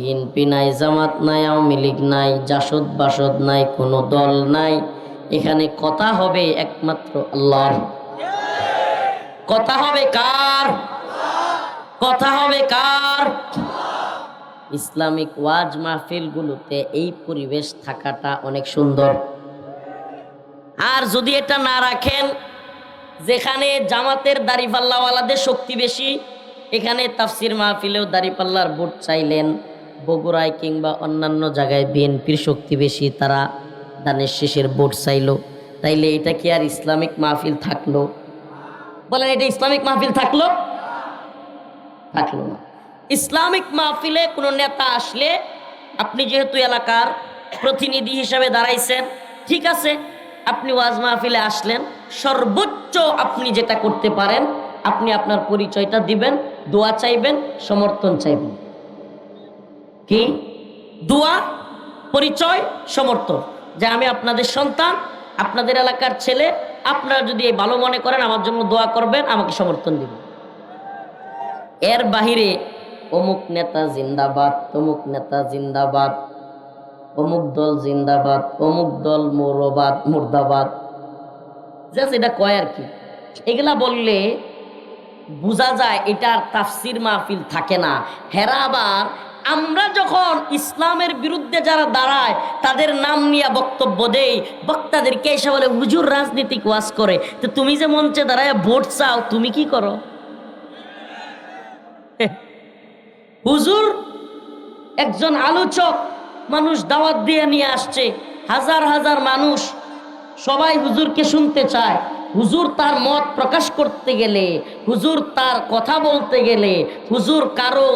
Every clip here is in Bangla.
বিএনপি নাই, জামাত নাই, আওয়ামী লীগ নাই, জাসদ বাসদ নাই, কোনো দল নাই। এখানে কথা হবে একমাত্র আল্লাহর। কথা হবে কার? কথা হবে কার? ইসলামিক ওয়াজ মাহফিলগুলোতে এই পরিবেশ থাকাটা অনেক সুন্দর। আর যদি এটা না রাখেন, যেখানে জামাতের দাড়িপাল্লাওয়ালাদের শক্তি বেশি, এখানে তাফসির মাহফিলেও দাড়িপাল্লার ভোট চাইলেন, বগুড়ায় কিংবা অন্যান্য জায়গায় বিএনপির শক্তি বেশি, তারা দানের শেষের ভোট চাইলো, তাইলে এটা কি আর ইসলামিক মাহফিল থাকলো? বলেন, এটা ইসলামিক মাহফিল থাকলো? থাকলো না। ইসলামিক মাহফিলে কোনো নেতা আসলে, আপনি যেহেতু এলাকার প্রতিনিধি হিসেবে দাঁড়াইছেন, ঠিক আছে, আপনি ওয়াজ মাহফিলে আসলেন, সর্বোচ্চ আপনি যেটা করতে পারেন, আপনি আপনার পরিচয়টা দিবেন, দোয়া চাইবেন, সমর্থন চাইবেন। কি? দোয়া, পরিচয়, সমর্থন, যে আমি আপনাদের সন্তান, আপনাদের এলাকার ছেলে, আপনারা যদি এই ভালো মনে করেন আমার জন্য দোয়া করবেন, আমাকে সমর্থন দিবেন। এর বাহিরে অমুক নেতা জিন্দাবাদ, তমুক নেতা জিন্দাবাদ, অমুক দল জিন্দাবাদ, অমুক দল মুর্দাবাদ, জাস্ট এটা কয় আর কি। এগুলা বললে বোঝা যায় এটার তাফসির মাহফিল থাকে না। হেরা আবার আমরা যখন ইসলামের বিরুদ্ধে যারা দাঁড়ায় তাদের নাম নিয়ে বক্তব্য দেই, বক্তাদেরকে এসে বলে হুজুর রাজনীতিক ওয়াজ করে, তো তুমি যে মঞ্চে দাঁড়ায় ভোট চাও, তুমি কি করো? হুজুর একজন আলোচক মানুষ দাওয়াত দিয়ে নিয়ে আসছে, হাজার হাজার মানুষ সবাই হুজুরকে শুনতে চায়। হুজুর তার মত প্রকাশ করতে গেলে, হুজুর তার কথা বলতে গেলে, হুজুর কারো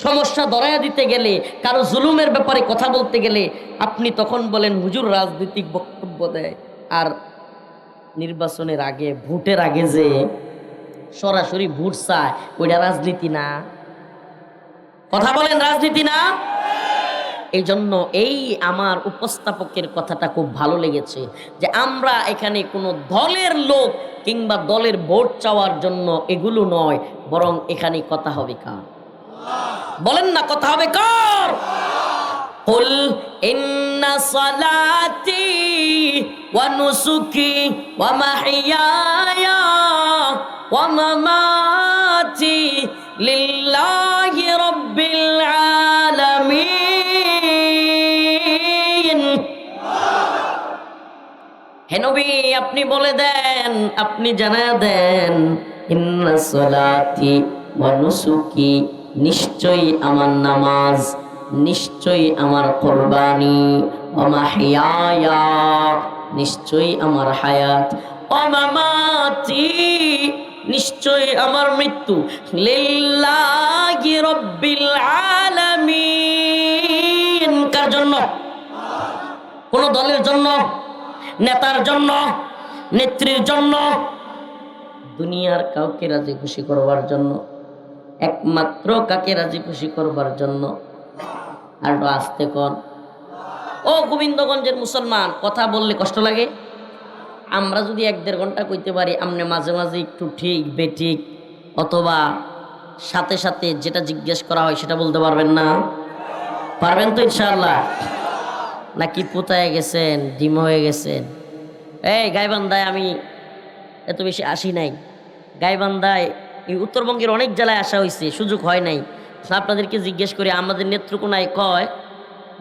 সমস্যা ধরায়া দিতে গেলে, কারো জুলুমের ব্যাপারে কথা বলতে গেলে, আপনি তখন বলেন হুজুর রাজনৈতিক বক্তব্য দেয়। আর নির্বাচনের আগে, ভোটের আগে যে সরাসরি ভোট চায়, ওইটা রাজনীতি না? কথা বলেন, রাজনীতি না? এই জন্য এই আমার উপস্থাপকের কথাটা খুব ভালো লেগেছে, যে আমরা এখানে কোনো দলের লোক কিংবা দলের ভোট চাওয়ার জন্য এগুলো নয়, বরং এখানে কথা হবে কার? বলেন না, কথা হবে কার? কুল ইন্না সালাতি ওয়া নুসুকি ওয়া মাহইয়ায়া ওয়া মামাতি লিল্লাহি রাব্বিল আলামিন। হে নবী, আপনি বলে দেন, আপনি জানায়া দেন, ইন্না সালাতি ওয়া নুসুকি, নিশ্চয়ই আমার নামাজ, নিশ্চয়ই আমার কুরবানি, ওয়া মাহইয়ায়া, নিশ্চয়ই আমার হায়াত, ওয়া মামাতি, নিশ্চয়ই আমার মৃত্যু, লিল্লাহি রাব্বিল আলামিন। কার জন্য? কোন দলের জন্য, নেতার জন্য, নেত্রীর জন্য, দুনিয়ার কাউকে রাজি খুশি করবার জন্য, একমাত্র কাকে রাজি খুশি করবার জন্য। আর আসতে কর। ও গোবিন্দগঞ্জের মুসলমান, কথা বললে কষ্ট লাগে? আমরা যদি 1-1.5 ঘন্টা কইতে পারি, আমনে মাঝে মাঝে একটু ঠিক বেঠিক অথবা সাথে সাথে যেটা জিজ্ঞেস করা হয় সেটা বলতে পারবেন না? পারবেন তো ইনশাআল্লাহ? নাকি পোতায় গেছেন, ডিম হয়ে গেছেন? এই গাইবান্ধায় আমি এত বেশি আসি নাই। গাইবান্ধায় এই উত্তরবঙ্গের অনেক জেলায় আসা হয়েছে, সুযোগ হয় নাই। আপনাদেরকে জিজ্ঞেস করি, আমাদের নেত্রকোনায় কয়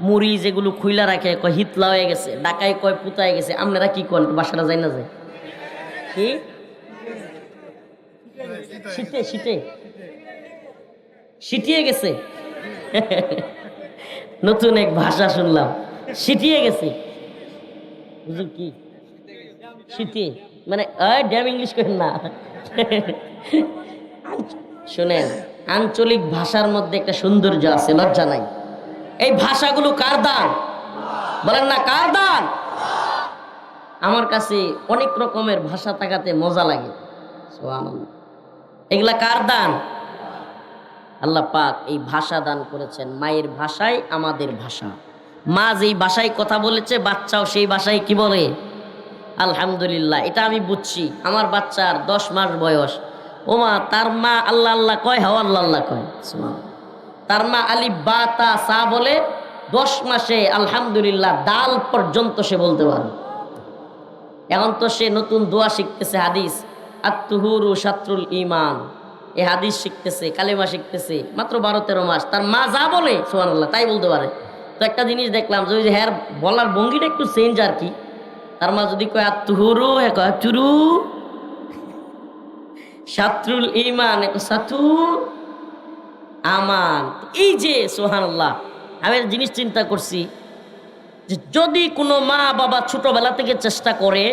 মুড়ি যেগুলো খুইলা রাখে, কয় হিতলা হয়ে গেছে, ঢাকায় কয় পুতায় গেছে। আপনারা কি করেন? বাসাটা যাই না যায় কি শীতে শীতে শীতিয়ে গেছে। নতুন এক ভাষা শুনলাম, শীতিয়ে গেছে। বুঝুন কি শীতিয়ে মানে? ড্যাম ইংলিশ করেন না। শোনেন, আঞ্চলিক ভাষার মধ্যে একটা সৌন্দর্য আছে, লজ্জা নাই। এই ভাষাগুলো কার দান? বলেন না, কার দান? আমার কাছে অনেক রকমের ভাষা তাকাতে মজা লাগে। সুবহানাল্লাহ। এগুলা কার দান? আল্লাহ পাক এই ভাষা দান করেছেন। মায়ের ভাষায় আমাদের ভাষা। মা যেই ভাষায় কথা বলেছে, বাচ্চাও সেই ভাষায় কি বলে? আলহামদুলিল্লাহ। এটা আমি বুঝছি। আমার বাচ্চার 10 মাস বয়স, ও মা, তার মা আল্লাহ আল্লাহ কয়, হাও আল্লাহ আল্লাহ কয়। সুবহানাল্লাহ। তার মা আলিফ বা তা সা বলে 10 মাসে আলহামদুলিল্লাহ দাল পর্যন্ত সে বলতে পারে। এখন তো সে নতুন দোয়া শিখতেছে, হাদিস আত-তুহুরু শাত্রুল ঈমান, এই হাদিস শিখতেছে, কালেমা শিখতেছে, মাত্র 12-13 মাস। তার মা যা বলে সুবহানাল্লাহ তাই বলতে পারে। তো একটা জিনিস দেখলাম যে ওই যে হ্যার বলার ভঙ্গিটা একটু চেঞ্জ আর কি। তার মা যদি কয় আত-তুহুরু, হে কয় চুরু, শাত্রুল ঈমান সাতু আমান। এই যে সুবহানাল্লাহ, আমি একটা জিনিস চিন্তা করছি যে যদি কোনো মা বাবা ছোটবেলা থেকে চেষ্টা করে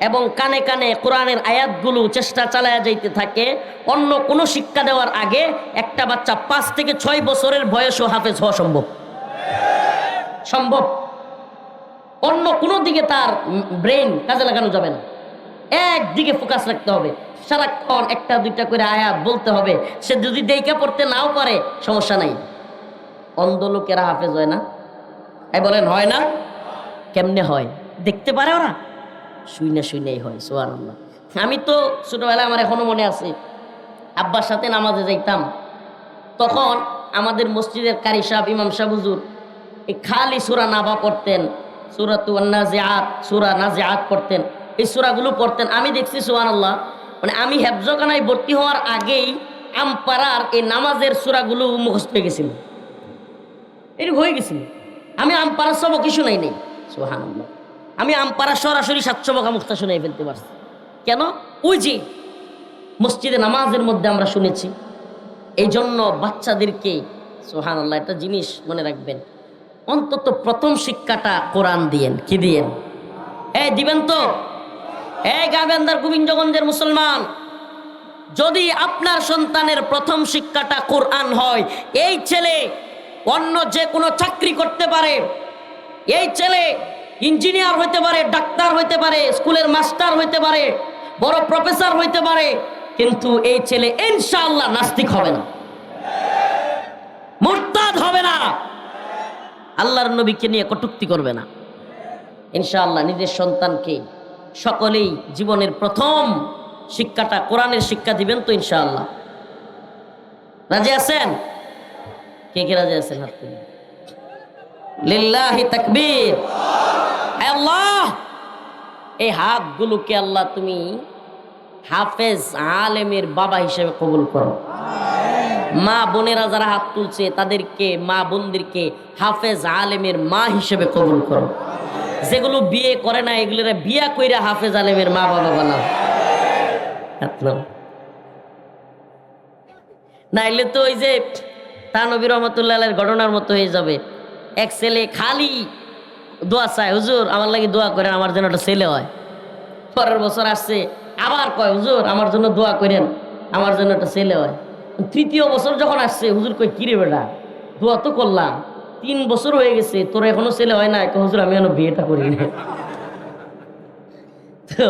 এবং কানে কানে কোরআনের আয়াতগুলো চেষ্টা চালায়া যাইতে থাকে, অন্য কোনো শিক্ষা দেওয়ার আগে একটা বাচ্চা 5 থেকে 6 বছরের বয়সও হাফেজ হওয়া সম্ভব। সম্ভব। অন্য কোনো দিকে তার ব্রেন কাজে লাগানো যাবে না, একদিকে ফোকাস রাখতে হবে। সারাক্ষণ একটা দুইটা করে আয়াত বলতে হবে। সে যদি দেইকা পড়তে নাও পারে সমস্যা নাই। অন্ধ লোকেরা হাফেজ হয় না? এই বলেন হয় না? কেমনে হয়? দেখতে পারে ওরা? শুইনাই হয়। সুবহানাল্লাহ। আমি তো ছোটবেলায়, আমার এখনো মনে আছে, আব্বার সাথে নামাজে যাইতাম। তখন আমাদের মসজিদের কারি সাহেব, ইমাম সাহেব হুজুর এই খালি সূরা নাবা পড়তেন, সূরাতুন নাজিআত, সূরা নাজিআত পড়তেন। এই সূরাগুলো পড়তেন। আমি দেখছি সুবহানাল্লাহ, মানে আমি হেফজখানায় ভর্তি হওয়ার আগেই আমপাড়ার এই নামাজের সূরাগুলো মুখস্থ হয়ে গেছিল। এরকম হয়ে গেছিল। আমি আমপাড়ার সবক কিছু নাই নেই। সুবহানাল্লাহ। আমি আমপাড়া সরাসরি 700 বকা মুখস্থ শুনে ফেলতে পারছি। কেন? ওই যে মসজিদে নামাজের মধ্যে আমরা শুনেছি। এই জন্য বাচ্চাদেরকে সুবহানাল্লাহ একটা জিনিস মনে রাখবেন, অন্তত প্রথম শিক্ষাটা কোরআন দিয়েন। কি দিয়েন? দিবেন তো? গাইবান্ধার গোবিন্দগঞ্জের মুসলমান, যদি আপনার সন্তানের প্রথম শিক্ষাটা কোরআন হয়, এই ছেলে অন্য যে কোনো চাকরি করতে পারে। এই ছেলে ইঞ্জিনিয়ার হইতে পারে, ডাক্তার হইতে পারে, স্কুলের মাস্টার হইতে পারে, বড় প্রফেসর হইতে পারে, কিন্তু এই ছেলে ইনশাআল্লাহ নাস্তিক হবে না, মুরতাদ হবে না, আল্লাহর নবীকে নিয়ে কটূক্তি করবে না। ইনশাআল্লাহ নিজের সন্তানকে সকলেই জীবনের প্রথম শিক্ষাটা কোরআনের শিক্ষা দিবেন তো ইনশাআল্লাহ। রাজি আছেন? কে কে রাজি আছেন? হাত তুলুন। লিল্লাহি তাকবীর। আল্লাহ, এই হাতগুলোকে আল্লাহ তুমি হাফেজ আলেমের বাবা হিসেবে কবুল করো। মা বোনেরা যারা হাত তুলছে তাদেরকে, মা বোনদেরকে হাফেজ আলেমের মা হিসেবে কবুল করো। যেগুলো বিয়ে করে না এগুলোরা বিয়া কইরা হাফেজ আলেমের মা বাবা বানাও। নাইলে তো ওই যে তানবী রহমতুল্লাহ আলাইহির ঘটনার মতো হয়ে যাবে। এক ছেলে খালি দোয়া চায়, হুজুর আমার লাগি দোয়া করেন, আমার জন্য একটা ছেলে হয়। পরের বছর আসছে, আবার কয় হুজুর আমার জন্য দোয়া করেন, আমার জন্য একটা ছেলে হয়। তৃতীয় বছর যখন আসছে, হুজুর কই কিরে বেটা, দোয়া তো করলাম, 3 বছর হয়ে গেছে, তোর এখনো ছেলে হয় না? হুজুর আমি এখনো বিয়েটা করি না। তো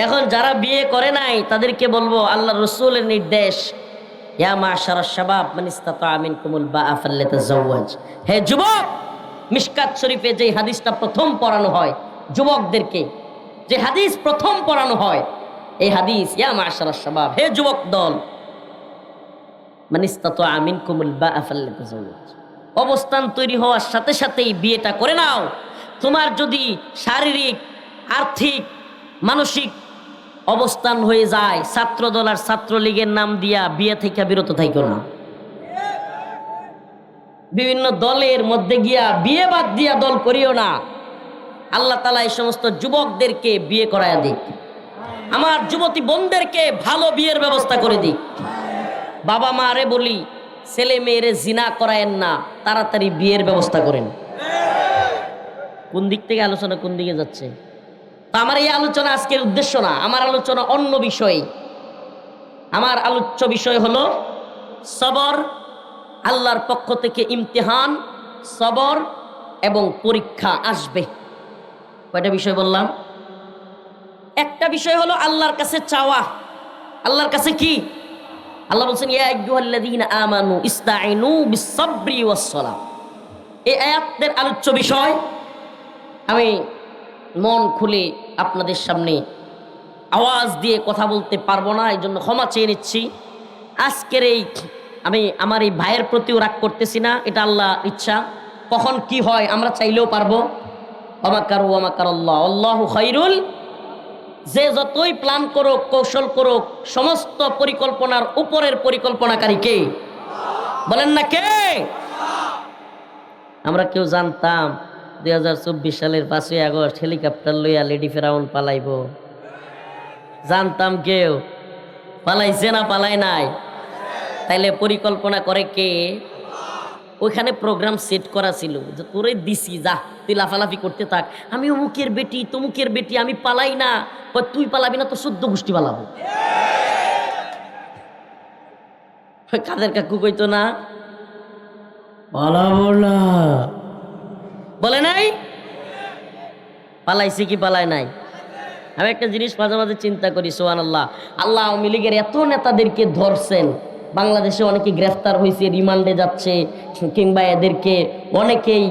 এখন যারা বিয়ে করে নাই তাদেরকে বলবো, আল্লাহ রসুলের নির্দেশ, ইয়া মাশারাশ শাবাব মান ইসতাতা মিনকুমুল বাআ ফালইতাযাওয়াজ। হে যুবক, মিশকাত শরীফে যে হাদিসটা প্রথম পড়ানো হয় যুবকদেরকে, যে হাদিস প্রথম পড়ানো হয়, এই হাদিস, ইয়া মাশারাশ শাবাব, হে যুবক দল, মান ইসতাতা মিনকুমুল বাআ ফালইতাযাওয়াজ, অবস্থান তৈরি হওয়ার সাথে সাথেই বিয়েটা করে নাও। তোমার যদি শারীরিক, আর্থিক, মানসিক অবস্থান হয়ে যায়, ছাত্রদল আর ছাত্রলীগের নাম দিয়া বিয়ে থেকে বিরত থাইকো না। বিভিন্ন দলের মধ্যে গিয়া বিয়ে বাদ দিয়া দল করিও না। আল্লাহ তাআলা এই সমস্ত যুবকদেরকে বিয়ে করায়া দিক। আমার যুবতী বোনদেরকে ভালো বিয়ের ব্যবস্থা করে দিক। বাবা মারে বলি, ছেলে মেয়েরে জিনা করায়েন না, তাড়াতাড়ি বিয়ের ব্যবস্থা করেন। কোন দিক থেকে আলোচনা কোন দিকে যাচ্ছে? তা আমার এই আলোচনা আজকের উদ্দেশ্য না, আমার আলোচনা অন্য বিষয়। আমার আলোচ্য বিষয় হলো সবর, আল্লাহর পক্ষ থেকে ইমতিহান, সবর এবং পরীক্ষা আসবে। কয়টা বিষয় বললাম? একটা বিষয় হলো আল্লাহর কাছে চাওয়া। আল্লাহর কাছে কি? আল্লাহ বলছেন, ইয়া আইয়ুহাল্লাযীনা আমানু ইসতাঈনু বিস-সাবরি ওয়াস-সালাহ। এই আয়াতের আলোচ্য বিষয় আমি মন খুলে আপনাদের সামনে আওয়াজ দিয়ে কথা বলতে পারবো না, এই জন্য ক্ষমা চেয়ে নিচ্ছি। আজকের এই আমি আমার এই ভাইয়ের প্রতিও রাগ করতেছি না, এটা আল্লাহ ইচ্ছা। কখন কি হয় আমরা চাইলেও পারবো। ওয়ামাকারু ওয়ামাকারাল্লাহ আল্লাহু খায়রুল, যে যতই প্ল্যান করুক কৌশল করুক সমস্ত পরিকল্পনার উপরের পরিকল্পনাকারী কে? বলেন না কে? আমরা কেউ জানতাম 2024 সালের 5ই আগস্ট হেলিকপ্টার লইয়া লেডি ফেরাউন পালাইব? জানতাম কেউ? পালাইছে না পালায় নাই? তাইলে পরিকল্পনা করে কে? ওইখানে প্রোগ্রাম সেট করা ছিল যে তোরে দিছি, যা তুই লাফালাফি করতে থাক, আমি অমুকের বেটি তমুকের বেটি, আমি পালাই না। তুই পালাবি না তো 14 গোষ্ঠী পালাবো। কাদের কাকু কইতো না পালাবো না, বলে নাই? পালাইছে কি পালায় নাই? আমি একটা জিনিস মাঝে মাঝে চিন্তা করি, সুবহানাল্লাহ, আল্লাহ আওয়ামী লীগের এত নেতাদেরকে ধরছেন, বাংলাদেশে অনেকে গ্রেফতার হয়েছে, রিমান্ডে যাচ্ছে, কিংবা এদেরকে অনেকেই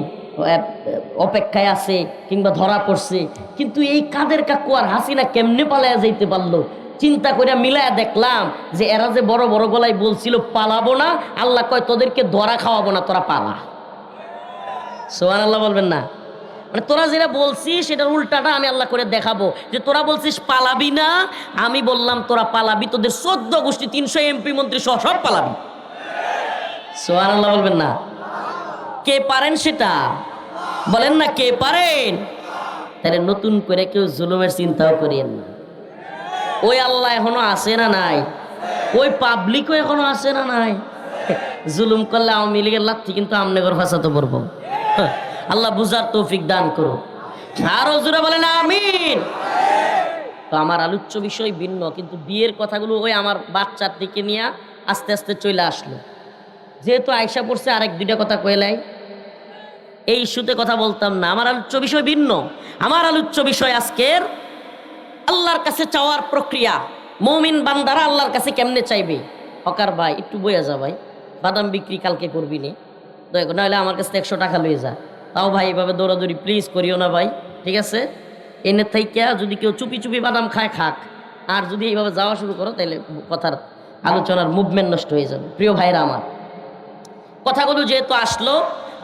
অপেক্ষায় আছে কিংবা ধরা পড়ছে, কিন্তু এই কাদের কাকু আর হাসিনা কেমনে পালায়া যাইতে পারলো? চিন্তা করে মিলায়া দেখলাম যে এরা যে বড় বড় গলায় বলছিল পালাবো না, আল্লাহ কয় তোদেরকে ধরা খাওয়াবো না, তোরা পালা। সুবহানাল্লাহ বলবেন না? মানে তোরা যেটা বলছিস সেটার উল্টাটা আমি আল্লাহ করে দেখাবো, যে তোরা বলছিস পালাবি না, আমি বললাম তোরা পালাবি, তোদের 14 গোষ্ঠী 300 এমপি মন্ত্রী সহ সব পালাবি। সুবহানাল্লাহ বলবেন না? কে পারেন সেটা বলেন না, কে পারেন? তাহলে নতুন করে কেউ জুলুমের চিন্তাও করিয়েন না। ওই আল্লাহ এখনো আছে না নাই? ওই পাবলিকও এখনো আছে না নাই? জুলুম করলে আওয়ামী লীগের লাথি কিন্তু আমনেগর ভাষাতে পড়বো। আল্লাহ বুঝার তৌফিক দান করো। আরো জোরে বলেন আমিন। তো আমার আলোচ্য বিষয় ভিন্ন, কিন্তু বিয়ের কথাগুলো ওই আমার বাচ্চার দিকে নিয়ে আস্তে আস্তে চলে আসলো। যেহেতু আয়সা পড়ছে আরেক দুইটা কথা কইলাই, এই ইস্যুতে কথা বলতাম না। আমার আলোচ্য বিষয় ভিন্ন। আমার আলোচ্য বিষয় আজকের আল্লাহর কাছে চাওয়ার প্রক্রিয়া। মুমিন বান্দারা আল্লাহর কাছে কেমনে চাইবে। হকার ভাই একটু বইয়া যা ভাই, বাদাম বিক্রি কালকে করবি নি, নাহলে আমার কাছে 100 টাকা লয়ে যা। তাও ভাই এভাবে দৌড়াদৌড়ি প্লিজ করিও না ভাই, ঠিক আছে? এনে থেকে যদি কেউ চুপি চুপি বাদাম খায় খাক, আর যদি এইভাবে যাওয়া শুরু করো তাহলে কথার আলোচনার মুভমেন্ট নষ্ট হয়ে যাবে। প্রিয় ভাইরা আমার, কথাগুলো যেহেতু আসলো,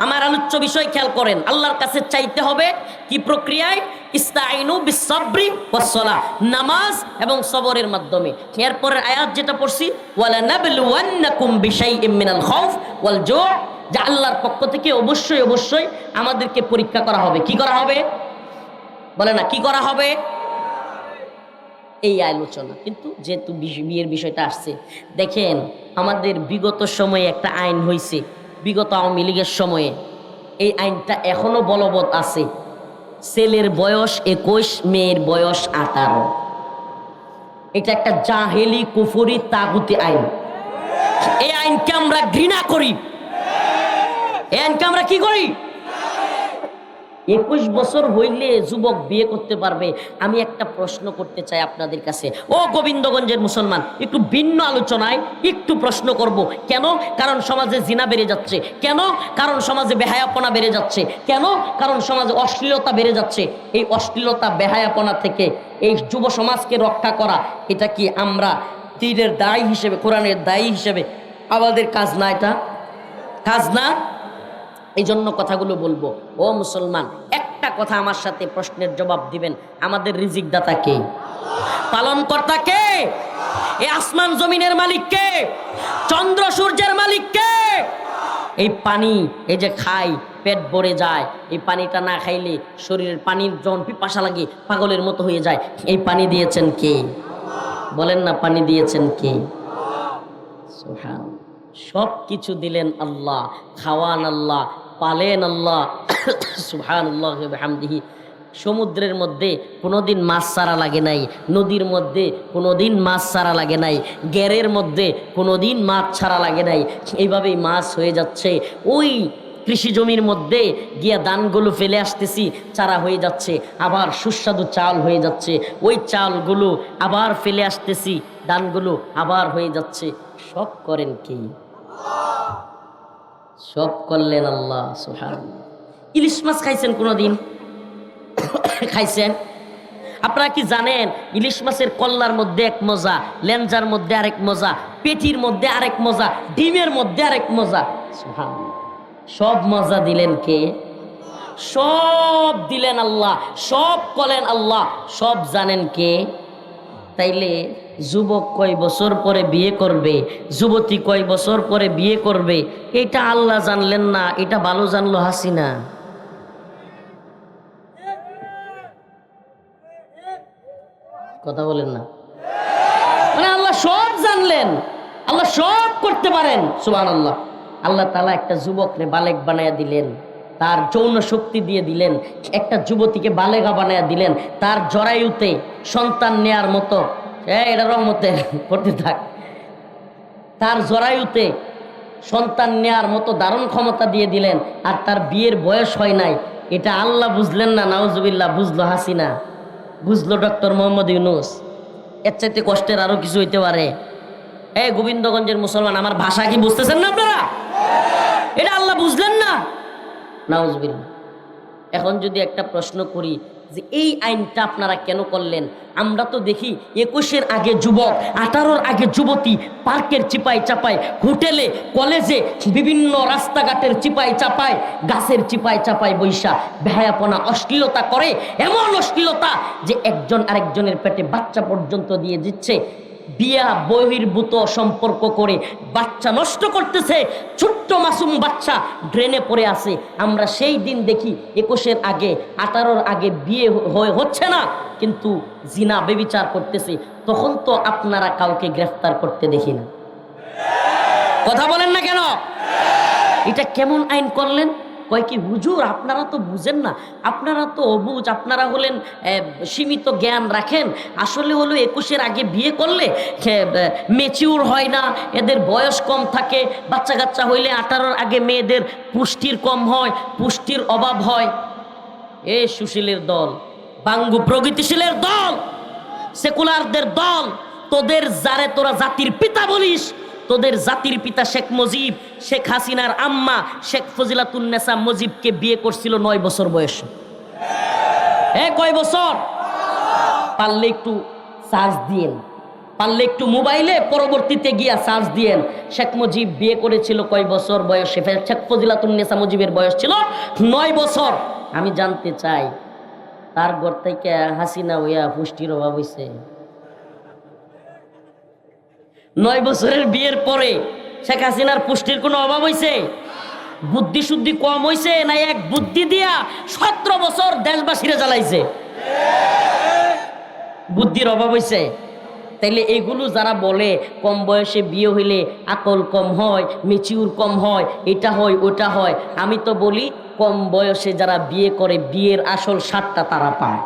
আমার আলোচ্য বিষয় খেয়াল করেন। আল্লাহর কাছে চাইতে হবে কি প্রক্রিয়ায়? ইস্তাইনু বিসসাবরি ওয়াসসালাহ, নামাজ এবং সবরের মাধ্যমে। এরপরের আয়াত যেটা পড়ছি, ওয়ালা নাবলুওয়ান্নাকুম বিশাইইম মিনাল খাউফ ওয়াল জু', যে আল্লাহর পক্ষ থেকে অবশ্যই অবশ্যই আমাদেরকে পরীক্ষা করা হবে। কি করা হবে? বলে না, কি করা হবে? এই আলোচনা। কিন্তু যেহেতু বিয়ের বিষয়টা আসছে, দেখেন আমাদের বিগত সময়ে একটা আইন হয়েছে, বিগত আওয়ামী লীগের সময়ে। এই আইনটা এখনো বলবৎ আছে। ছেলের বয়স 21, মেয়ের বয়স 18। এটা একটা জাহেলি কুফরি তাগুতি আইন। এই আইনকে আমরা ঘৃণা করি। এই আইনকে আমরা কি করি? 21 বছর হইলে যুবক বিয়ে করতে পারবে। আমি একটা প্রশ্ন করতে চাই আপনাদের কাছে, ও গোবিন্দগঞ্জের মুসলমান, একটু ভিন্ন আলোচনায় একটু প্রশ্ন করব। কেন? কারণ সমাজে জিনা বেড়ে যাচ্ছে। কেন? কারণ সমাজে বেহায়াপনা বেড়ে যাচ্ছে। কেন? কারণ সমাজে অশ্লীলতা বেড়ে যাচ্ছে। এই অশ্লীলতা বেহায়াপনা থেকে এই যুব সমাজকে রক্ষা করা, এটা কি আমরা দ্বীনের দায়ী হিসেবে, কোরআনের দায়ী হিসেবে আমাদের কাজ না? এটা কাজ না? এই জন্য কথাগুলো বলবো। ও মুসলমান, একটা কথা আমার সাথে প্রশ্নের জবাব দিবেন, আমাদের রিজিক দাতা কে? পালন কর্তা কে? এই আসমান জমিনের মালিক কে? চন্দ্র সূর্যের মালিক কে? এই পানি, এই যে খাই পেট ভরে যায়, এই পানিটা না খাইলে শরীরের পানির যখন পিপাসা লাগে পাগলের মতো হয়ে যায়, এই পানি দিয়েছেন কে? বলেন না, পানি দিয়েছেন কে? সুবহানাল্লাহ। সব কিছু দিলেন আল্লাহ, খাওয়ান আল্লাহ, পালেন আল্লাহ। সুবহানাল্লাহ ওয়া বিহামদিহি। সমুদ্রের মধ্যে কোনোদিন মাছ ছাড়া লাগে নাই, নদীর মধ্যে কোনোদিন মাছ ছাড়া লাগে নাই, গেরের মধ্যে কোনোদিন মাছ ছাড়া লাগে নাই। এইভাবেই মাছ হয়ে যাচ্ছে। ওই কৃষি জমির মধ্যে গিয়া ধানগুলো ফেলে আসতেছি, চারা হয়ে যাচ্ছে, আবার সুস্বাদু চাল হয়ে যাচ্ছে। ওই চালগুলো আবার ফেলে আসতেছি, ধানগুলো আবার হয়ে যাচ্ছে। সব করেন কি? সব করলেন আল্লাহ। সুবহানাল্লাহ। ইলিশ মাছ খাইছেন কোনোদিন? খাইছেন? আপনারা কি জানেন ইলিশ মাছের কল্লার মধ্যে এক মজা, লেঞ্জার মধ্যে আরেক মজা, পেটির মধ্যে আরেক মজা, ডিমের মধ্যে আরেক মজা। সুবহানাল্লাহ। সব মজা দিলেন কে? সব দিলেন আল্লাহ, সব করলেন আল্লাহ, সব জানেন কে? তাইলে যুবক কয় বছর পরে বিয়ে করবে, যুবতী কয় বছর পরে বিয়ে করবে, এটা আল্লাহ জানলেন না, এটা ভালো জানলো হাসিনা। কথা বলেন না, মানে আল্লাহ সব জানলেন, আল্লাহ সব করতে পারেন। সুবহানাল্লাহ। আল্লাহ তাআলা একটা যুবকরে বালেগ বানায়া দিলেন, তার যৌন শক্তি দিয়ে দিলেন। একটা যুবতীকে বালেগা বানায়া দিলেন, তার জরায়ুতে সন্তান নেয়ার মতো, এটা রহমতে পড়তে থাক, তার জরায়ুতে সন্তান নেয়ার মতো দারুণ ক্ষমতা দিয়ে দিলেন। আর তার বিয়ের বয়স হয় নাই, এটা আল্লাহ বুঝলেন না, নাউজুবিল্লাহ, বুঝলো হাসিনা, বুঝলো ডক্টর মোহাম্মদ ইউনূস। এর চাইতে কষ্টের আরো কিছু হইতে পারে? এই গোবিন্দগঞ্জের মুসলমান, আমার ভাষা কি বুঝতেছেন না আপনারা? এটা আল্লাহ বুঝলেন না, নাউজুবিল্লাহ। এখন যদি একটা প্রশ্ন করি যে এই আইনটা আপনারা কেন করলেন? আমরা তো দেখি 21-এর আগে যুবক, 18-র আগে যুবতী পার্কের চিপাই চাপায়, হোটেলে, কলেজে, বিভিন্ন রাস্তাঘাটের চিপাই চাপায়, গাছের চিপাই চাপায় বৈশা বেহায়াপনা, অশ্লীলতা করে। এমন অশ্লীলতা যে একজন আরেকজনের পেটে বাচ্চা পর্যন্ত দিয়ে দিচ্ছে, বিয়া বহির্ভূত সম্পর্ক করে বাচ্চা নষ্ট করতেছে। ছোট্ট মাসুম বাচ্চা ড্রেনে পড়ে আছে। আমরা সেই দিন দেখি 21-এর আগে, 18-র আগে বিয়ে হচ্ছে না, কিন্তু জিনা বেবিচার করতেছে। তখন তো আপনারা কাউকে গ্রেফতার করতে দেখি না। কথা বলেন না কেন? এটা কেমন আইন করলেন? কয় কি হুজুর আপনারা তো বুঝেন না, আপনারা তো অবুঝ, আপনারা হলেন সীমিত জ্ঞান রাখেন। আসলে হলো 21-এর আগে বিয়ে করলে ম্যাচিউর হয় না, এদের বয়স কম থাকে। বাচ্চা কাচ্চা হইলে 18-র আগে মেয়েদের পুষ্টির কম হয়, পুষ্টির অভাব হয়। এ সুশীলের দল, বাঙ্গু প্রগতিশীলের দল, সেকুলারদের দল, তোদের যারে তোরা জাতির পিতা বলিস, তোদের জাতির পিতা শেখ মুজিব, শেখ হাসিনার আম্মা শেখ ফজিলাতুন্নেসা মুজিবকে বিয়ে করছিল 9 বছর বয়সে। কয় বছর? পারলে একটু সার্চ দিয়েন, পারলে একটু মোবাইলে পরবর্তীতে গিয়া সার্চ দিয়েন। শেখ মুজিব বিয়ে করেছিল কয় বছর বয়সে? শেখ ফজিলাতুন্নেসা মুজিবের বয়স ছিল 9 বছর। আমি জানতে চাই তার ঘর থেকে হাসিনা হইয়া পুষ্টির অভাব হইছে? 9 বছরের বিয়ের পরে শেখ হাসিনার পুষ্টির কোনো অভাব হইছে? বুদ্ধি শুদ্ধি কম হইছে না এক বুদ্ধি দিয়া 17 বছর দেশবাসীরা জ্বালাইছে? বুদ্ধির অভাব হইছে? তাইলে এগুলো যারা বলে কম বয়সে বিয়ে হইলে আকল কম হয়, মেচিউর কম হয়, এটা হয় ওটা হয়, আমি তো বলি কম বয়সে যারা বিয়ে করে বিয়ের আসল স্বাদটা তারা পায়।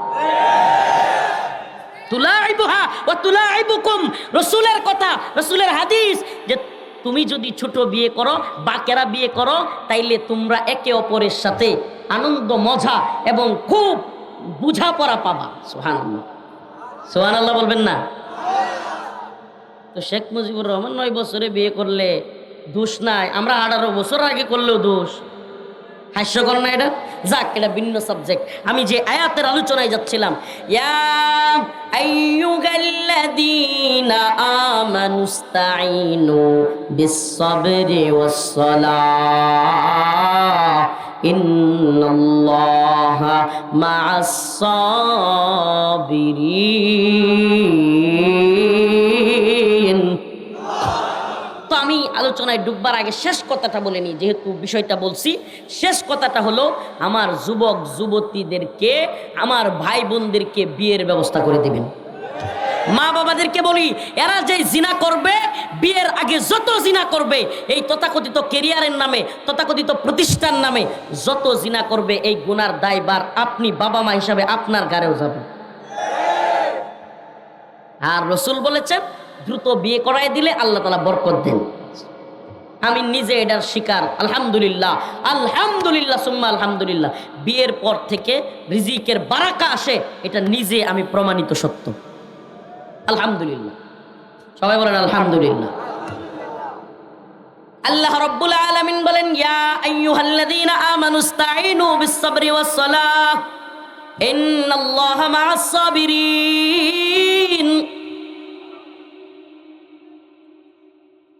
তুলাইবুহা ওয়া তুলাইবুকুম, রাসূলের কথা, রাসূলের হাদিস, যে তুমি যদি ছোট বিয়ে করো, বাকেরা বিয়ে করো, তাইলে তোমরা একে অপরের সাথে আনন্দ, মজা এবং খুব বুঝাপড়া পাবা। সুবহানাল্লাহ, সুবহানাল্লাহ বলবেন না? তো শেখ মুজিবুর রহমান 9 বছরে বিয়ে করলে দোষ নাই, আমরা 18 বছর আগে করলেও দোষ। হাস্যকর না এটা? যাক, এটা ভিন্ন সাবজেক্ট। আমি যে আয়াতের আলোচনায় যাচ্ছিলাম, ইয়া আইয়ুহাল্লাযীনা আমানুস্তাঈনু বিস-সাবরি ওয়াস-সালাহ ইন্নাল্লাহা মা'আস-সাবিরিন। তো আমি আলোচনায় ডুববার আগে শেষ কথাটা বলে নিই, যেহেতু বিষয়টা বলছি। শেষ কথাটা হলো, আমার যুবক যুবতীদেরকে, আমার ভাই বোনদেরকে বিয়ের ব্যবস্থা করে দিবেন। মা বাবাদেরকে বলি, এরা যে জিনা করবে, বিয়ের আগে যত জিনা করবে, এই তথাকথিত ক্যারিয়ারের নামে, তথাকথিত প্রতিষ্ঠান নামে যত জিনা করবে, এই গুনার দায়ভার আপনি বাবা মা হিসাবে আপনার ঘাড়েও যাবে। আর রাসূল বলেছেন, দ্রুত বিয়ে করায় দিলে আল্লাহ তাআলা বরকত দেন। আমি নিজে এটার শিকার, আলহামদুলিল্লাহ, আলহামদুলিল্লাহ সুম্মা আলহামদুলিল্লাহ। বিয়ের পর থেকে রিজিকের বারাকা আসে, এটা নিজে আমি প্রমাণিত সত্য, আলহামদুলিল্লাহ। সবাই বলেন আলহামদুলিল্লাহ। আল্লাহ রাব্বুল আলামিন বলেন, ইয়া আইয়ুহাল্লাযীনা আমানুস্তাঈনু বিস-সাবরি ওয়াস-সালাহ, ইন্নাল্লাহা মা'আস সাবিরিন।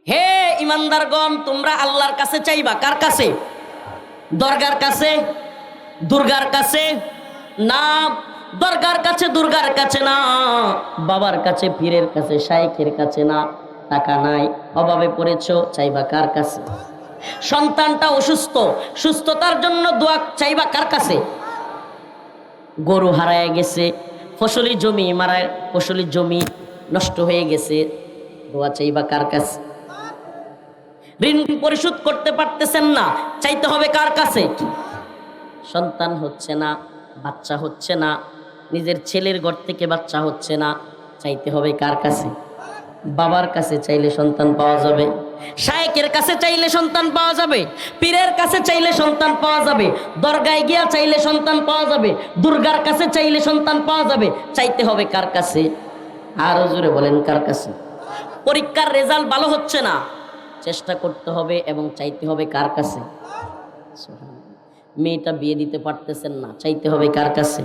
হে ইমানদারগণ, তোমরা আল্লাহর কাছে চাইবা। কার কাছে? দরগার কাছে, দুর্গার কাছে না। দরগার কাছে, দুর্গার কাছে না। বাবার কাছে, পীরের কাছে, শাইখের কাছে না। টাকা নাই, অভাবে পড়েছো, চাইবা কার কাছে? সন্তানটা অসুস্থ, সুস্থতার জন্য দোয়া চাইবা কার কাছে? গরু হারায় গেছে, ফসলি জমি নষ্ট হয়ে গেছে, দোয়া চাইবা কার কাছে? ঋণ পরিশোধ করতে পারতেছেন না, চাইতে হবে কার কাছে? সন্তান হচ্ছে না, বাচ্চা হচ্ছে না, নিজের ছেলের ঘর থেকে বাচ্চা হচ্ছে না, চাইতে হবে কার কাছে? বাবার কাছে চাইলে সন্তান পাওয়া যাবে, শায়েখের কাছে চাইলে সন্তান পাওয়া যাবে, পীরের কাছে চাইলে সন্তান পাওয়া যাবে, দরগায় গিয়া চাইলে সন্তান পাওয়া যাবে, দুর্গার কাছে চাইলে সন্তান পাওয়া যাবে। চাইতে হবে কার কাছে? আরো জোরে বলেন, কার কাছে? পরীক্ষার রেজাল্ট ভালো হচ্ছে না, চেষ্টা করতে হবে এবং চাইতে হবে কার কাছে? মেয়েটা বিয়ে দিতে পারতেছেন না, চাইতে হবে কার কাছে?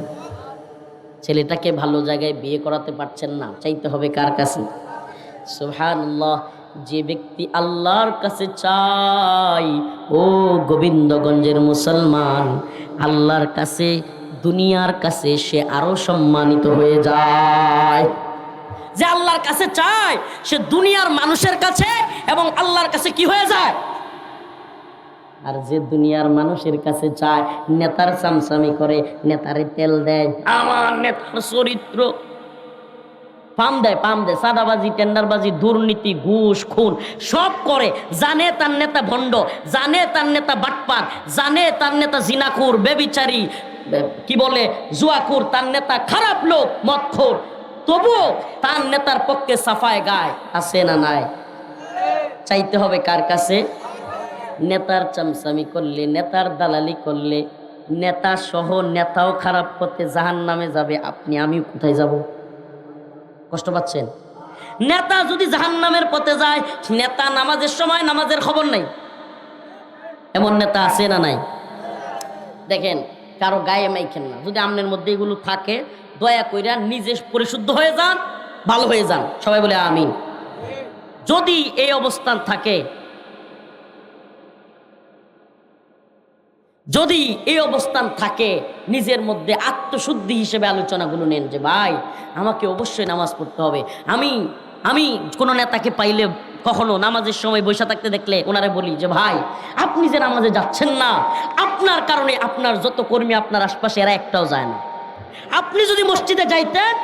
ছেলেটাকে ভালো জায়গায় বিয়ে করাতে পারছেন না, চাইতে হবে কার কাছে? সুবহানাল্লাহ। যে ব্যক্তি আল্লাহর কাছে চাই, ও গোবিন্দগঞ্জের মুসলমান, আল্লাহর কাছে, দুনিয়ার কাছে সে আরো সম্মানিত হয়ে যায়। যে আল্লাহর কাছে চায় সে দুনিয়ার মানুষের কাছে এবং আল্লাহর কাছে কি হয়ে যায়? আর যে দুনিয়ার মানুষের কাছে চায়, নেতার চামচামি করে, নেতারে তেল দেয়, আমার নেতার চরিত্র, পাম দেয়, সাদাবাজি, টেন্ডারবাজি, দুর্নীতি, ঘুষ, খুন সব করে, জানে তার নেতা ভণ্ড, জানে তার নেতা বাটপার, জানে তার নেতা জিনাকুর, বেবিচারী, কি বলে জুয়াকুর, তার নেতা খারাপ লোক, মদখোর, তবুও তার নেতার পক্ষে সাফায় গায়, আছে না নাই? চাইতে হবে কার কাছে? নেতার চামচামি করলে, নেতার দালালি করলে, নেতা সহ নেতাও খারাপ পথে জাহান্নামে যাবে, আপনি আমিও কোথায় যাব? কষ্ট পাচ্ছেন? নেতা যদি জাহান্নামের পথে যায়, নেতা নামাজের সময় নামাজের খবর নাই, এমন নেতা আছে না নাই? দেখেন, কারো গায়ে মাইখেন না। যদি আমনের মধ্যে এগুলো থাকে, দয়া কইরা নিজে পরিশুদ্ধ হয়ে যান, ভালো হয়ে যান। সবাই বলে আমিন। যদি এই অবস্থান থাকে, যদি এই অবস্থান থাকে, নিজের মধ্যে আত্মশুদ্ধি হিসেবে আলোচনাগুলো নেন যে ভাই আমাকে অবশ্যই নামাজ পড়তে হবে। আমি কোনো নেতাকে পাইলে, কখনো নামাজের সময় বসে থাকতে দেখলে ওনারে বলি যে ভাই আপনি যে নামাজে যাচ্ছেন না, আপনার কারণে আপনার যত কর্মী আপনার আশপাশে এরা একটাও যায় না। আপনি যদি মসজিদে যাইতেন,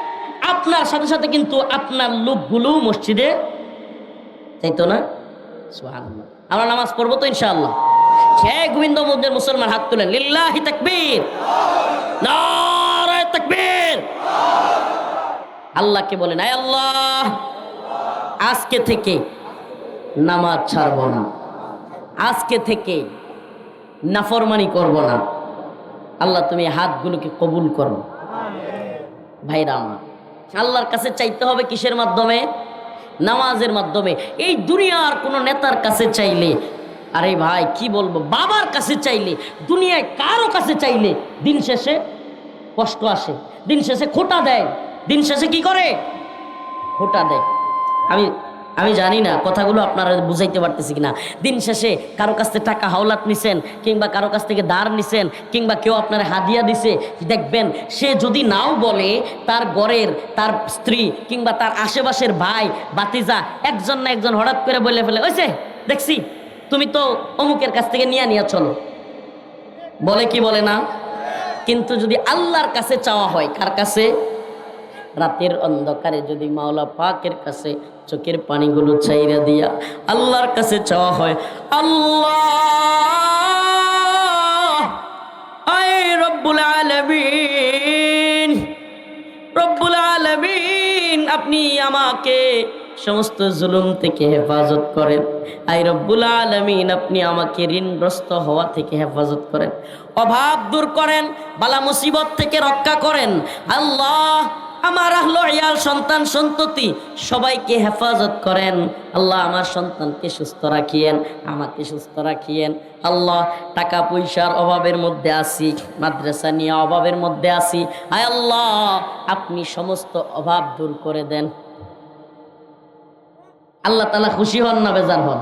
আপনার সাথে সাথে কিন্তু আপনার লোকগুলো মসজিদে যাইতো না। সুবহানাল্লাহ। আমরা নামাজ পড়বো তো ইনশাআল্লাহ। হে গোবিন্দগঞ্জের মুসলমান, হাত তুলেন, লিল্লাহি তাকবীর, নারায়ে তাকবীর। আল্লাহকে বলেন, আয় আল্লাহ, আজকে থেকে নামাজ ছাড়ব না, আজকে থেকে নাফরমানি করব না। আল্লাহ তুমি হাতগুলোকে কবুল করো। ভাইরা আমার, আল্লাহর কাছে চাইতে হবে কিসের মাধ্যমে? নামাজের মাধ্যমে। এই দুনিয়ার কোনো নেতার কাছে চাইলে, আরে ভাই কি বলবো, বাবার কাছে চাইলে, দুনিয়ায় কারো কাছে চাইলে দিন শেষে কষ্ট আসে, দিন শেষে খোটা দেয়, দিন শেষে কি করে? খোটা দেয়। আমি জানি না কথাগুলো আপনারা বুঝাইতে পারতেছি কিনা। দিন শেষে কারো কাছ থেকে টাকা হাওলাত নিছেন, কিংবা কারো কাছ থেকে ধার নিছেন, কিংবা কেউ আপনার হাদিয়া দিছে, দেখবেন সে যদি নাও বলে, তার ঘরের, তার স্ত্রী কিংবা তার আশেপাশের ভাই বাতিজা একজন না একজন হঠাৎ করে বলে ফেলে, ওইছে দেখছি তুমি তো অমুকের কাছ থেকে নিয়ে চলো, বলে কি বলে না? কিন্তু যদি আল্লাহর কাছে চাওয়া হয়, কার কাছে? রাতের অন্ধকারে যদি মাওলা পাকের কাছে চোখের পানিগুলো চাইরা দিয়া আল্লাহর কাছে চাওয়া হয়, আল্লাহ আয় রব্বুল আলামিন, রব্বুল আলামিন আপনি আমাকে সমস্ত জুলুম থেকে হেফাজত করেন। আয় রব্বুল আলামিন আপনি আমাকে ঋণগ্রস্ত হওয়া থেকে হেফাজত করেন, অভাব দূর করেন, বালা মুসিবত থেকে রক্ষা করেন। আল্লাহ আমার আহলো ইয়াল সন্তান সন্ততি সবাইকে হেফাজত করেন। আল্লাহ আমার সন্তানকে সুস্থ রাখিয়েন, আমাকে সুস্থ রাখিয়েন। আল্লাহ টাকা পয়সার অভাবের মধ্যে আছি, মাদ্রাসা নিয়ে অভাবের মধ্যে আছি। আয় আল্লাহ আপনি সমস্ত অভাব দূর করে দেন। আল্লাহ তাআলা খুশি হন না বেজার হন?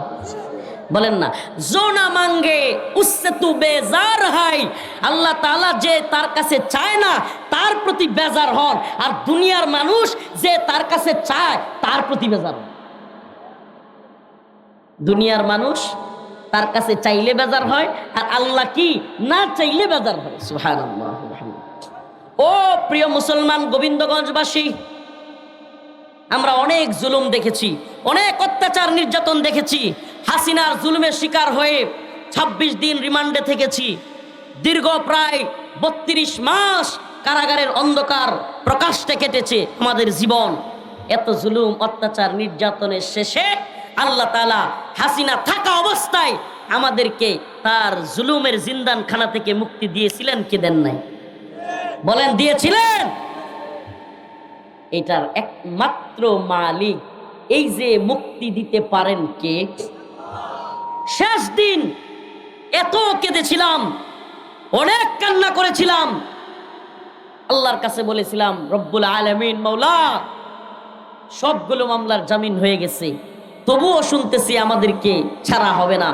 বলেন না, জো না মাঙ্গে উসসে তু বেজার হয়। আল্লাহ তাআলা যে তার কাছে চায় না তার প্রতি বেজার হন, আর দুনিয়ার মানুষ যে তার কাছে চায় তার প্রতি বেজার হন। দুনিয়ার মানুষ তার কাছে চাইলে বেজার হয়, আর আল্লাহ কি না চাইলে বেজার হয়। সুবহানাল্লাহ। ও প্রিয় মুসলমান গোবিন্দগঞ্জবাসী, আমরা অনেক জুলুম দেখেছি, অনেক অত্যাচার নির্যাতন দেখেছি। হাসিনার জুলুমের শিকার হয়ে ২৬ দিন রিমান্ডে থেকেছি। দীর্ঘ প্রায় ৩২ মাস কারাগারের অন্ধকার প্রকাশ্যে কেটেছে আমাদের জীবন। এত জুলুম অত্যাচার নির্যাতনের শেষে আল্লাহ তাআলা হাসিনা থাকা অবস্থায় আমাদেরকে তার জুলুমের জিন্দানখানা থেকে মুক্তি দিয়েছিলেন কি দেন নাই? বলেন দিয়েছিলেন? এটার একমাত্র মালিক, এই যে মুক্তি দিতে পারেন কে? শেষ দিন এত কেঁদেছিলাম, অনেক কান্না করেছিলাম, আল্লাহর কাছে বলেছিলাম রব্বুল আলামিন মাওলা সবগুলো মামলার জামিন হয়ে গেছে, তবুও শুনতেছি আমাদেরকে ছাড়া হবে না।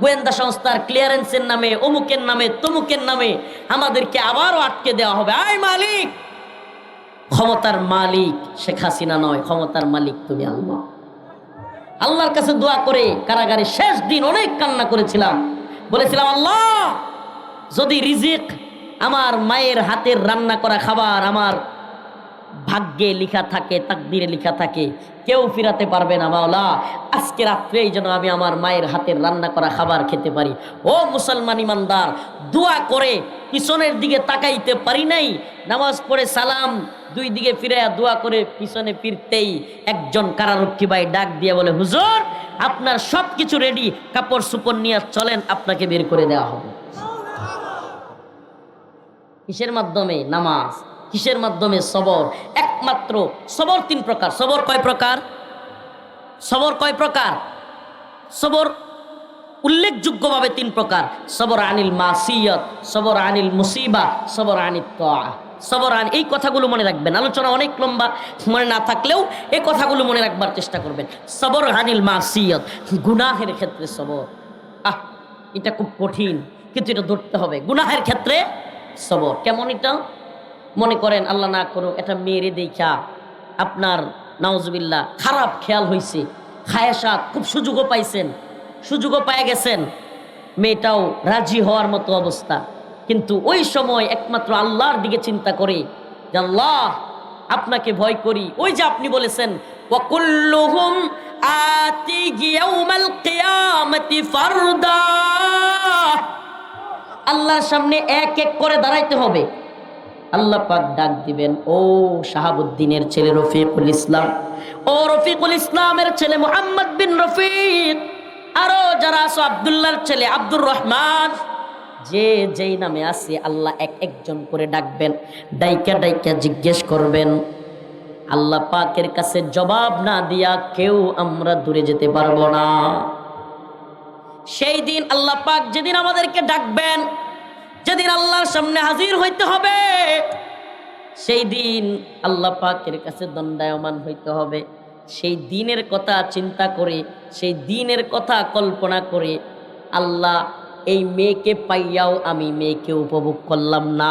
গোয়েন্দা সংস্থার ক্লিয়ারেন্সের নামে, অমুকের নামে, তমুকের নামে আমাদেরকে আবারও আটকে দেওয়া হবে। আয় মালিক! ক্ষমতার মালিক শেখ হাসিনা নয়, ক্ষমতার মালিক তুমি আল্লাহ। আল্লাহর কাছে দোয়া করে কারাগারে শেষ দিন অনেক কান্না করেছিলাম, বলেছিলাম আল্লাহ যদি রিজিক আমার মায়ের হাতের রান্না করা খাবার আমার ভাগ্যে লেখা থাকে, তাকদিরে লেখা থাকে, কেউ ফিরাতে পারবে না মাওলা, আজকে রাত্রেই যেন আমি আমার মায়ের হাতের রান্না করা খাবার খেতে পারি। ও মুসলমান ইমানদার, দোয়া করে পিছনের দিকে তাকাইতে পারি নাই, নামাজ পড়ে সালাম দুই দিকে ফিরে দোয়া করে পিছনে ফিরতেই একজন কারারক্ষী ভাই ডাক দিয়ে বলে, হুজুর আপনার সব কিছু রেডি, কাপড় সুপড় নিয়ে চলেন, আপনাকে বের করে দেওয়া হবে। কিসের মাধ্যমে? নামাজ। কিসের মাধ্যমে? সবর। একমাত্র সবর 3 প্রকার। সবর কয় প্রকার? সবর কয় প্রকার? সবর উল্লেখযোগ্যভাবে 3 প্রকার। সবর আনিল মাসিয়াত, সবর আনিল মুসিবা, সবর আনিত তাআ। সবর আন, এই কথাগুলো মনে রাখবেন। আলোচনা অনেক লম্বা, মনে না থাকলেও এই কথাগুলো মনে রাখবার চেষ্টা করবেন। সবর আনিল মাসিয়াত, গুনাহের ক্ষেত্রে সবর। এটা খুব কঠিন, কিন্তু এটা ধরতে হবে। গুনাহের ক্ষেত্রে সবর কেমন? এটা মনে করেন আল্লাহ না করুক এটা মেয়েরে দেখা আপনার নাউজুবিল্লাহ খারাপ খেয়াল হয়েছে, খায়াসাত খুব সুযোগও পাইছেন, সুযোগও পায়ে গেছেন, মেয়েটাও রাজি হওয়ার মতো অবস্থা, কিন্তু ওই সময় একমাত্র আল্লাহর দিকে চিন্তা করে যে আল্লাহ আপনাকে ভয় করি। ওই যে আপনি বলেছেন ওয়াকুল্লুহুম আতিহি ইয়াউমাল কিয়ামাতি ফারদা, আল্লাহর সামনে এক এক করে দাঁড়াইতে হবে। আল্লাহ পাক ডাক দিবেন, ও শাহাবুদ্দিনের ছেলে রফিকুল ইসলাম, ও রফিকুল ইসলামের ছেলে মুহাম্মদ বিন রফিক, আরো যারা আছো আব্দুল্লাহর ছেলে আব্দুর রহমান, যে যেই নামে আছে আল্লাহ এক একজন করে ডাকবেন, ডাইকা ডাইকা জিজ্ঞেস করবেন। আল্লাহ পাকের কাছে জবাব না দিয়া কেউ আমরা দূরে যেতে পারবো না। সেই দিন আল্লাহ পাক যেদিন আমাদেরকে ডাকবেন, যেদিন আল্লাহর সামনে হাজির হইতে হবে, সেই দিন আল্লাহ পাকের কাছে দণ্ডায়মান হইতে হবে। সেই দিনের কথা চিন্তা করে, সেই দিনের কথা কল্পনা করে, আল্লাহ এই মেয়েকে পাইয়াও আমি মেয়েকে উপভোগ করলাম না,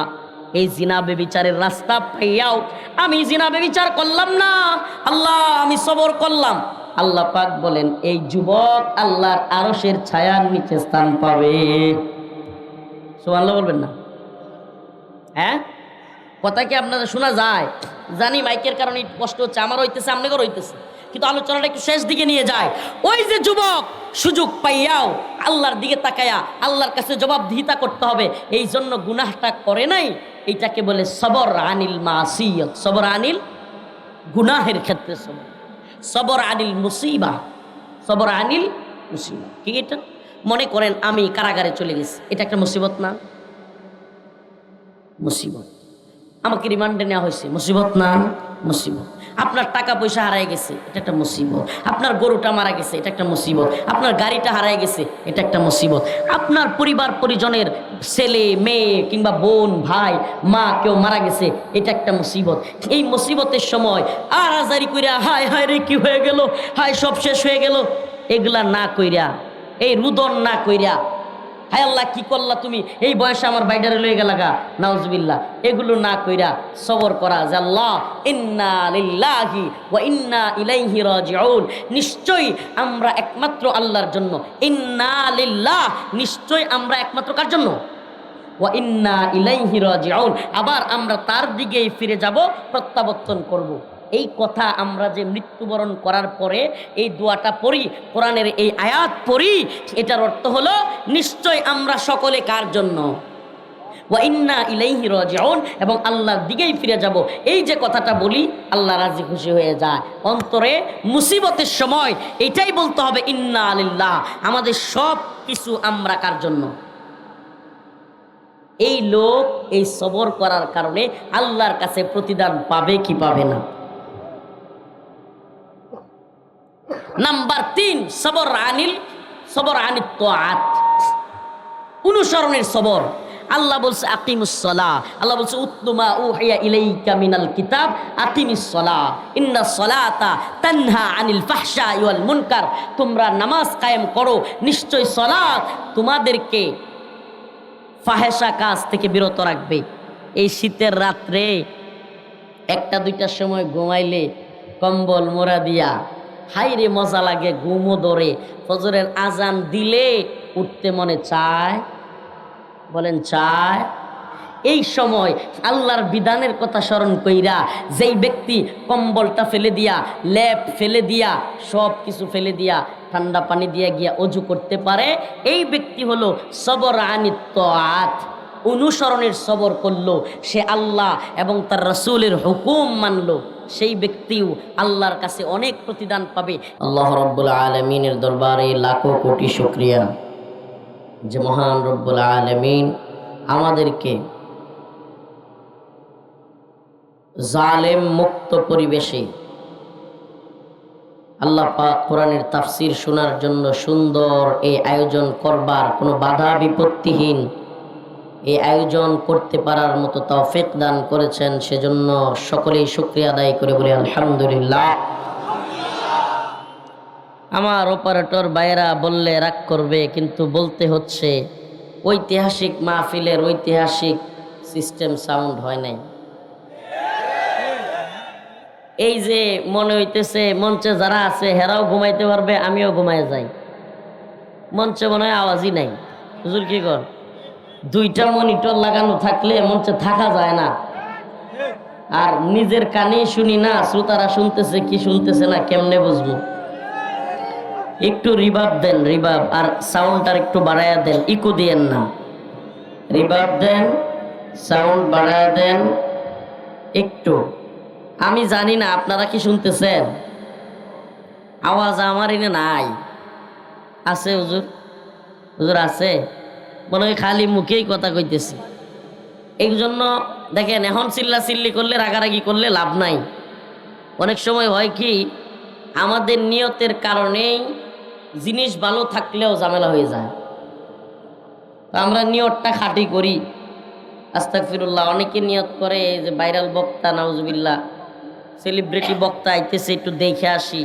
এই জিনা বেবিচারের রাস্তা পাইয়াও আমি জিনা বেবিচার করলাম না, আল্লাহ আমি সবর করলাম। আল্লাহ পাক বলেন এই যুবক আল্লাহর আরশের ছায়ার নিচে স্থান পাবে। সুবহানাল্লাহ বলবেন না? হ্যাঁ, কথা কি আপনাদের শোনা যায়? জানি মাইকের কারণে কষ্ট হচ্ছে, আমার হইতেছে, আপনাদেরও হইতেছে, কিন্তু আলোচনাটা একটু শেষ দিকে নিয়ে যায়। ওই যে যুবক সুযোগ পাইয়াও আল্লাহর দিকে তাকায়া আল্লাহর কাছে জবাবদিহিতা করতে হবে, এই জন্য গুনাহটা করে নাই, এইটাকে বলে সবর আনিল মাসিয়ত। সবর আনিল গুনাহের ক্ষেত্রে সবর, সবর আনিল মুসিবা, সবর আনিল মুসিবা। কি এটা? মনে করেন আমি কারাগারে চলে গেছি, এটা একটা মুসিবত না? মুসিবত। আমাকে রিমান্ডে নেওয়া হয়েছে, মুসিবত না? মুসিবত। আপনার টাকা পয়সা হারায় গেছে, এটা একটা মুসিবত। আপনার গরুটা মারা গেছে, এটা একটা মুসিবত। আপনার গাড়িটা হারায় গেছে, এটা একটা মুসিবত। আপনার পরিবার পরিজনের ছেলে মেয়ে কিংবা বোন ভাই মা কেউ মারা গেছে, এটা একটা মুসিবত। এই মুসিবতের সময় আর আজারি কইরা হায় হায় রে কি হয়ে গেল, হায় সব শেষ হয়ে গেল, এগুলা না কইরা, এই রুদন না কইরা, হায় আল্লাহ কি করলা তুমি, এই বয়সে আমার বাইডারে লয়ে গেলা গা, নাউজুবিল্লাহ, এগুলো না কইরা সবর করা যে আল্লাহ ইন্না লিল্লাহি ওয়া ইন্না ইলাইহি রাজিউন, নিশ্চয়ই আমরা একমাত্র আল্লাহর জন্য, ইন্না লিল্লাহ, নিশ্চয়ই আমরা একমাত্র কার জন্য, ওয়া ইন্না ইলাইহি রাজিউন, আবার আমরা তার দিকেই ফিরে যাব, প্রত্যাবর্তন করব। এই কথা আমরা যে মৃত্যুবরণ করার পরে এই দোয়াটা পড়ি, কোরআনের এই আয়াত পড়ি, এটার অর্থ হলো নিশ্চয় আমরা সকলে কার জন্য, ওয়া ইন্না ইলাইহি রাজিউন, এবং আল্লাহর দিকেই ফিরে যাব। এই যে কথাটা বলি, আল্লাহ রাজি খুশি হয়ে যায়। অন্তরে মুসিবতের সময় এটাই বলতে হবে, ইন্না লিল্লাহ, আমাদের সব কিছু আমরা কার জন্য। এই লোক এই সবর করার কারণে আল্লাহর কাছে প্রতিদান পাবে কি পাবে না? নাম্বার 3, সবর আনিত তাআত, অনুসরণের সবর। আল্লাহ বলছে আকিমুস সালাহ, আল্লাহ বলছে উতলু মা উহিয়া ইলাইকা মিনাল কিতাব আকিমিস সালাহ ইন্নাস সালাতা তানহা আনিল ফাহশাই ওয়াল মুনকার, তোমরা নামাজ কায়েম করো, নিশ্চয় সালাত তোমাদেরকে ফাহেসা কাজ থেকে বিরত রাখবে। এই শীতের রাত্রে 1টা 2টার সময় ঘুমাইলে কম্বল মোড়া দিয়া হাইরে মজা লাগে, ঘুমও ধরে। ফজরের আজান দিলে উঠতে মনে চায়, বলেন চায়। এই সময় আল্লাহর বিধানের কথা স্মরণ কইরা যেই ব্যক্তি কম্বলটা ফেলে দিয়া, লেপ ফেলে দিয়া, সব কিছু ফেলে দিয়া ঠান্ডা পানি দিয়া গিয়া অজু করতে পারে, এই ব্যক্তি হলো সবর আনিত তাআত, অনুসরণের সবর করলো, সে আল্লাহ এবং তার রাসূলের হুকুম মানলো, সেই ব্যক্তিও আল্লাহর কাছে অনেক প্রতিদান পাবে। আল্লাহ রাব্বুল আলামিনের দরবারে লাখো কোটি শুকরিয়া যে মহান রব্বুল আলামিন আমাদেরকে জালেম মুক্ত পরিবেশে আল্লাহ পাক কোরআনের তাফসীর শোনার জন্য সুন্দর এই আয়োজন করবার, কোনো বাধা বিপত্তিহীন এই আয়োজন করতে পারার মতো তৌফিক দান করেছেন, সেজন্য সকলেই শুকরিয়া আদায় করে বলি আলহামদুলিল্লাহ। আমার অপারেটর ভাইয়েরা বললে রাগ করবে, কিন্তু বলতে হচ্ছে, ঐতিহাসিক মাহফিলের ঐতিহাসিক সিস্টেম সাউন্ড হয় নাই। এই যে মনে হইতেছে মঞ্চে যারা আছে হেরাও ঘুমাইতে পারবে, আমিও ঘুমাই যাই, মঞ্চে মনে হয় আওয়াজই নাই। হুজুর কি কর, 2টা মনিটর লাগানো থাকলে মঞ্চে থাকা যায় না, আর নিজের কানে শুনি না, শ্রোতারা শুনতেছে কি শুনতেছে না কেমনে বুঝবো? একটু রিভার্ব দেন, রিভার্ব, আর সাউন্ডটা একটু বাড়ায়া দেন, ইকো দিয়েন না, রিভার্ব দেন, সাউন্ড বাড়ায়া দেন একটু। আমি জানি না আপনারা কি শুনতেছেন, আওয়াজ আমার এনে নাই, আছে হুজুর? হুজুর আছে? মনে হয় খালি মুখেই কথা কইতেছি। এই জন্য দেখেন, এখন চিল্লাচিল্লি করলে, রাগারাগি করলে লাভ নাই। অনেক সময় হয় কি, আমাদের নিয়তের কারণেই জিনিস ভালো থাকলেও ঝামেলা হয়ে যায়। আমরা নিয়তটা খাঁটি করি, আস্তাগফিরুল্লাহ। অনেকে নিয়ত করে যে ভাইরাল বক্তা, নাউজুবিল্লাহ, সেলিব্রিটি বক্তা আইতেছে, একটু দেখে আসি।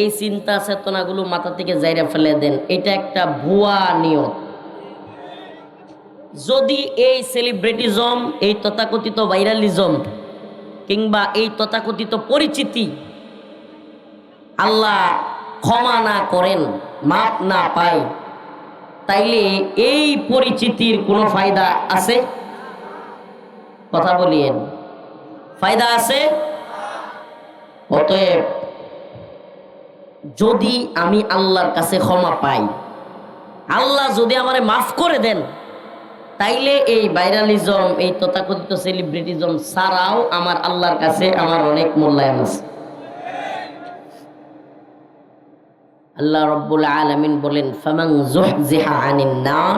এই চিন্তা চেতনাগুলো মাথা থেকে জাইরা ফেলে দেন, এটা একটা ভুয়া নিয়ত। যদি এই সেলিব্রিটিজম, এই তথাকথিত ভাইরালিজম কিংবা এই তথাকথিত পরিচিতি আল্লাহ ক্ষমা না করেন, মাপ না পায়, তাইলে এই পরিচিতির কোনো ফায়দা আছে? কথা বলিয়েন, ফায়দা আছে? অতএব যদি আমি আল্লাহর কাছে ক্ষমা পাই, আল্লাহ যদি আমারে মাফ করে দেন, তাইলে এই ভাইরালিজম, এই তথাকথিত সেলিব্রিটিজম ছাড়াও আমার আল্লাহর কাছে আমার অনেক মূল্যায়ন আছে। আল্লাহ রাব্বুল আলামিন বলেন, ফামান যুহজিহা আনিন নার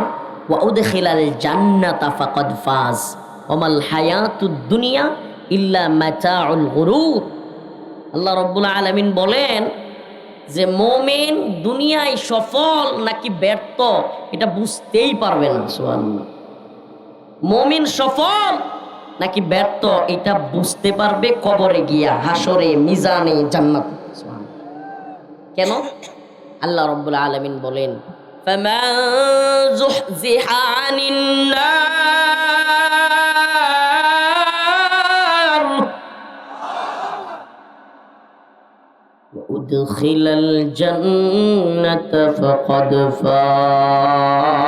ওয়া উদখিলাল জান্নাতা ফাকাদ ফাজ। ওমাল হায়াতুদ দুনিয়া ইল্লা মাতাউল গুরুর। আল্লাহ রাব্বুল আলামিন বলেন যে মুমিন দুনিয়ায় সফল নাকি ব্যর্থ এটা বুঝতেই পারবে না। সুবহানাল্লাহ। মুমিন সফল নাকি ব্যর্থ এটা বুঝতে পারবে কবরে গিয়া, হাসরে, মিজানে, জান্নাতে। সুবহানাল্লাহ। কেন? আল্লাহ রাব্বুল আলামিন বলেন ফামান যুহজিহা আনিন নার ওয়া উদখিলাল জান্নাতা ফাকাদ ফাজ।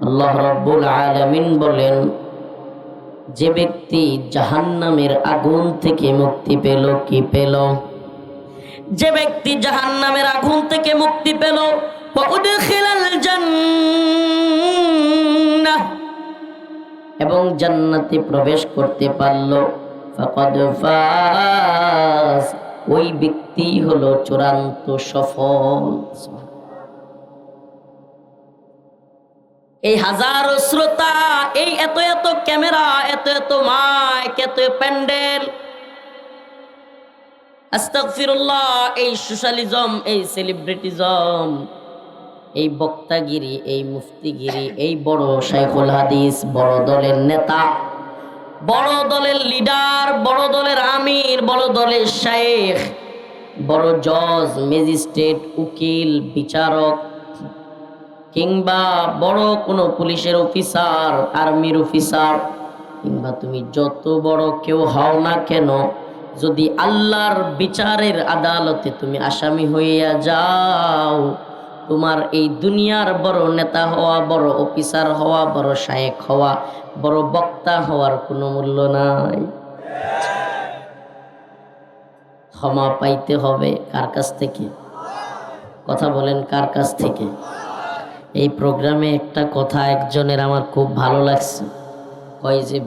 আল্লাহ রাব্বুল আলামিন বলেন যে ব্যক্তি জাহান্নামের আগুন থেকে মুক্তি পেল, কি পেল? যে ব্যক্তি জাহান্নামের আগুন থেকে মুক্তি পেল, ওয়াউদখিলাল জান্নাহ, এবং জান্নাতে প্রবেশ করতে পারল, ফাকাদ ফাজ, ওই ব্যক্তি হলো চূড়ান্ত সফল। এই হাজারো শ্রোতা, এই এত এত ক্যামেরা, এত এত মাইক, এত প্যান্ডেল, আস্তাগফিরুল্লাহ, এই সোশ্যালিজম, এই সেলিব্রিটিজম, এই বক্তাগিরি, এই মুফতিগিরি, এই বড় শাইখুল হাদিস, বড় দলের নেতা, বড় দলের লিডার, বড় দলের আমির, বড় দলের শাইখ, বড় জজ, ম্যাজিস্ট্রেট, উকিল, বিচারক, কিংবা বড় কোনো পুলিশের অফিসার, আর্মির অফিসার, কিংবা তুমি যত বড় কেউ হও না কেন, যদি আল্লাহর বিচারের আদালতে তুমি আসামি হইয়া যাও, তোমার এই দুনিয়ার বড় নেতা হওয়া, বড় অফিসার হওয়া, বড় শায়েখ হওয়া, বড় বক্তা হওয়ার কোনো মূল্য নাই। ক্ষমা পাইতে হবে কার কাছ থেকে? কথা বলেন, কার কাছ থেকে? এই প্রোগ্রামে একটা কথা একজনের আমার খুব ভালো লাগছে, কয় যে